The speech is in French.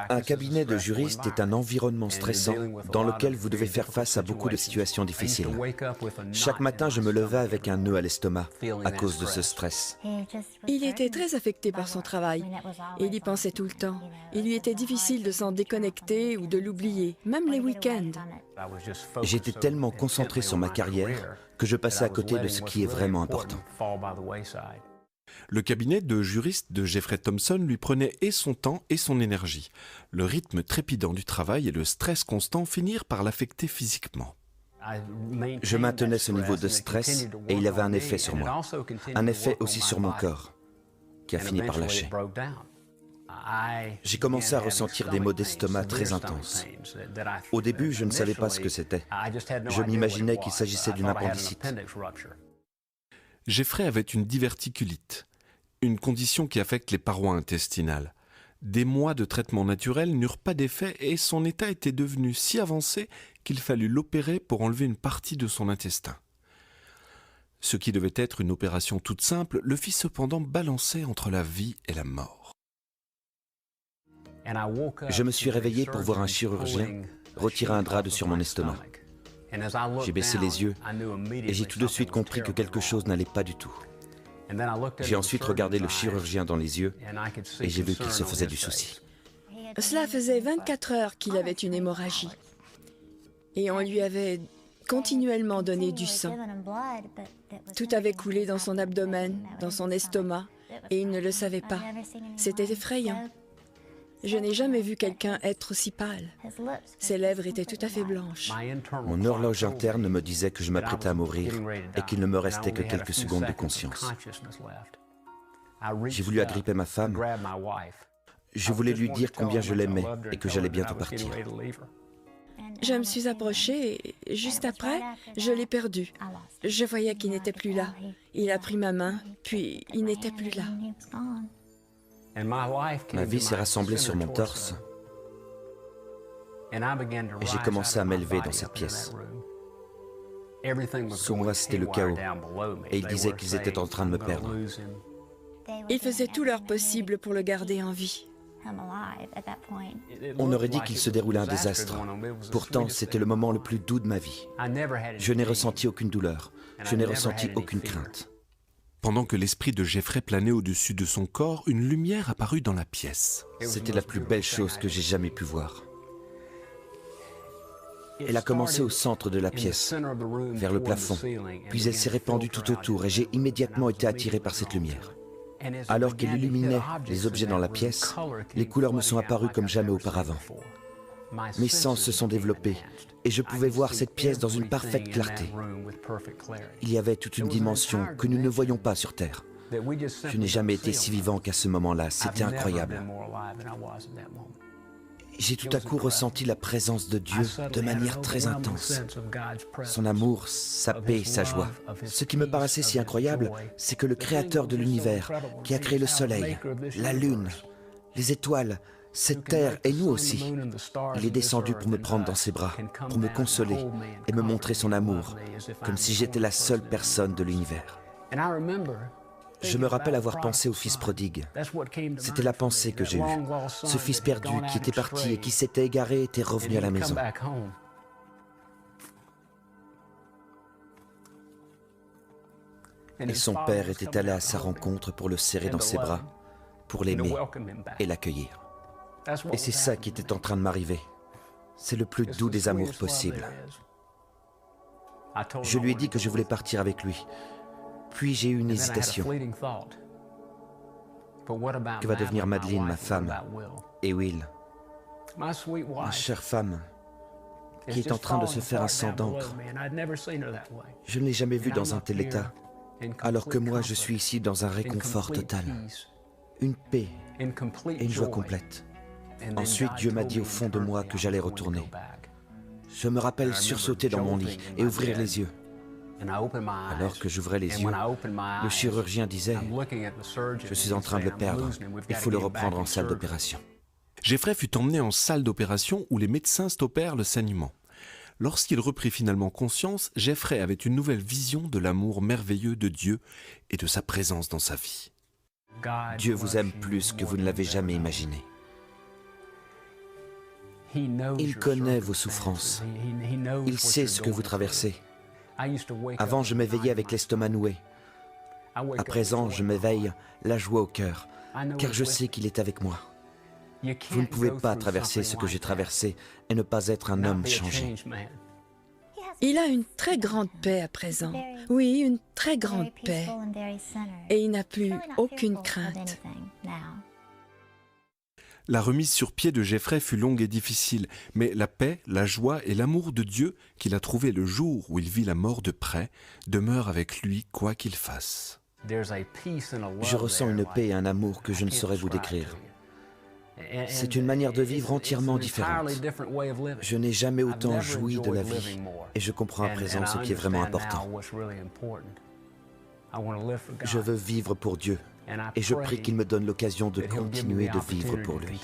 Un cabinet de juriste est un environnement stressant dans lequel vous devez faire face à beaucoup de situations difficiles. Chaque matin, je me levais avec un nœud à l'estomac à cause de ce stress. Il était très affecté par son travail. Il y pensait tout le temps. Il lui était difficile de s'en déconnecter ou de l'oublier, même les week-ends. J'étais tellement concentré sur ma carrière que je passais à côté de ce qui est vraiment important. Le cabinet de juriste de Jeffrey Thompson lui prenait et son temps et son énergie. Le rythme trépidant du travail et le stress constant finirent par l'affecter physiquement. Je maintenais ce niveau de stress et il avait un effet sur moi. Un effet aussi sur mon corps, qui a fini par lâcher. J'ai commencé à ressentir des maux d'estomac très intenses. Au début, je ne savais pas ce que c'était. Je m'imaginais qu'il s'agissait d'une appendicite. Jeffrey avait une diverticulite, une condition qui affecte les parois intestinales. Des mois de traitement naturel n'eurent pas d'effet et son état était devenu si avancé qu'il fallut l'opérer pour enlever une partie de son intestin. Ce qui devait être une opération toute simple le fit cependant balancer entre la vie et la mort. Je me suis réveillé pour voir un chirurgien retirer un drap de sur mon estomac. J'ai baissé les yeux et j'ai tout de suite compris que quelque chose n'allait pas du tout. J'ai ensuite regardé le chirurgien dans les yeux et j'ai vu qu'il se faisait du souci. Cela faisait 24 heures qu'il avait une hémorragie. Et on lui avait continuellement donné du sang. Tout avait coulé dans son abdomen, dans son estomac, et il ne le savait pas. C'était effrayant. Je n'ai jamais vu quelqu'un être aussi pâle. Ses lèvres étaient tout à fait blanches. Mon horloge interne me disait que je m'apprêtais à mourir et qu'il ne me restait que quelques secondes de conscience. J'ai voulu agripper ma femme. Je voulais lui dire combien je l'aimais et que j'allais bientôt partir. Je me suis approchée et juste après, je l'ai perdu. Je voyais qu'il n'était plus là. Il a pris ma main, puis il n'était plus là. Ma vie s'est rassemblée sur mon torse et j'ai commencé à m'élever dans cette pièce. Sous moi, c'était le chaos et ils disaient qu'ils étaient en train de me perdre. Ils faisaient tout leur possible pour le garder en vie. On aurait dit qu'il se déroulait un désastre. Pourtant, c'était le moment le plus doux de ma vie. Je n'ai ressenti aucune douleur. Je n'ai ressenti aucune crainte. Pendant que l'esprit de Jeffrey planait au-dessus de son corps, une lumière apparut dans la pièce. C'était la plus belle chose que j'ai jamais pu voir. Elle a commencé au centre de la pièce, vers le plafond, puis elle s'est répandue tout autour et j'ai immédiatement été attiré par cette lumière. Alors qu'elle illuminait les objets dans la pièce, les couleurs me sont apparues comme jamais auparavant. Mes sens se sont développés et je pouvais voir cette pièce dans une parfaite clarté. Il y avait toute une dimension que nous ne voyons pas sur Terre. Je n'ai jamais été si vivant qu'à ce moment-là, c'était incroyable. J'ai tout à coup ressenti la présence de Dieu de manière très intense. Son amour, sa paix, sa joie. Ce qui me paraissait si incroyable, c'est que le Créateur de l'univers, qui a créé le soleil, la lune, les étoiles, cette terre et nous aussi, il est descendu pour me prendre dans ses bras, pour me consoler et me montrer son amour, comme si j'étais la seule personne de l'univers. Je me rappelle avoir pensé au fils prodigue. C'était la pensée que j'ai eue. Ce fils perdu qui était parti et qui s'était égaré était revenu à la maison. Et son père était allé à sa rencontre pour le serrer dans ses bras, pour l'aimer et l'accueillir. Et c'est ça qui était en train de m'arriver. C'est le plus doux des amours possibles. Je lui ai dit que je voulais partir avec lui. Puis j'ai eu une hésitation. Que va devenir Madeleine, ma femme, et Will, ma chère femme, qui est en train de se faire un sang d'encre. Je ne l'ai jamais vue dans un tel état, alors que moi je suis ici dans un réconfort total, une paix et une joie complète. Ensuite, Dieu m'a dit au fond de moi que j'allais retourner. Je me rappelle sursauter dans mon lit et ouvrir les yeux. Alors que j'ouvrais les yeux, le chirurgien disait « Je suis en train de le perdre, il faut le reprendre en salle d'opération. » Jeffrey fut emmené en salle d'opération où les médecins stoppèrent le saignement. Lorsqu'il reprit finalement conscience, Jeffrey avait une nouvelle vision de l'amour merveilleux de Dieu et de sa présence dans sa vie. Dieu vous aime plus que vous ne l'avez jamais imaginé. Il connaît vos souffrances. Il sait ce que vous traversez. Avant, je m'éveillais avec l'estomac noué. À présent, je m'éveille la joie au cœur, car je sais qu'il est avec moi. Vous ne pouvez pas traverser ce que j'ai traversé et ne pas être un homme changé. Il a une très grande paix à présent. Oui, une très grande paix. Et il n'a plus aucune crainte. La remise sur pied de Jeffrey fut longue et difficile, mais la paix, la joie et l'amour de Dieu qu'il a trouvé le jour où il vit la mort de près demeurent avec lui quoi qu'il fasse. Je ressens une paix et un amour que je ne saurais vous décrire. C'est une manière de vivre entièrement différente. Je n'ai jamais autant joui de la vie et je comprends à présent ce qui est vraiment important. Je veux vivre pour Dieu et je prie qu'il me donne l'occasion de continuer de vivre pour lui.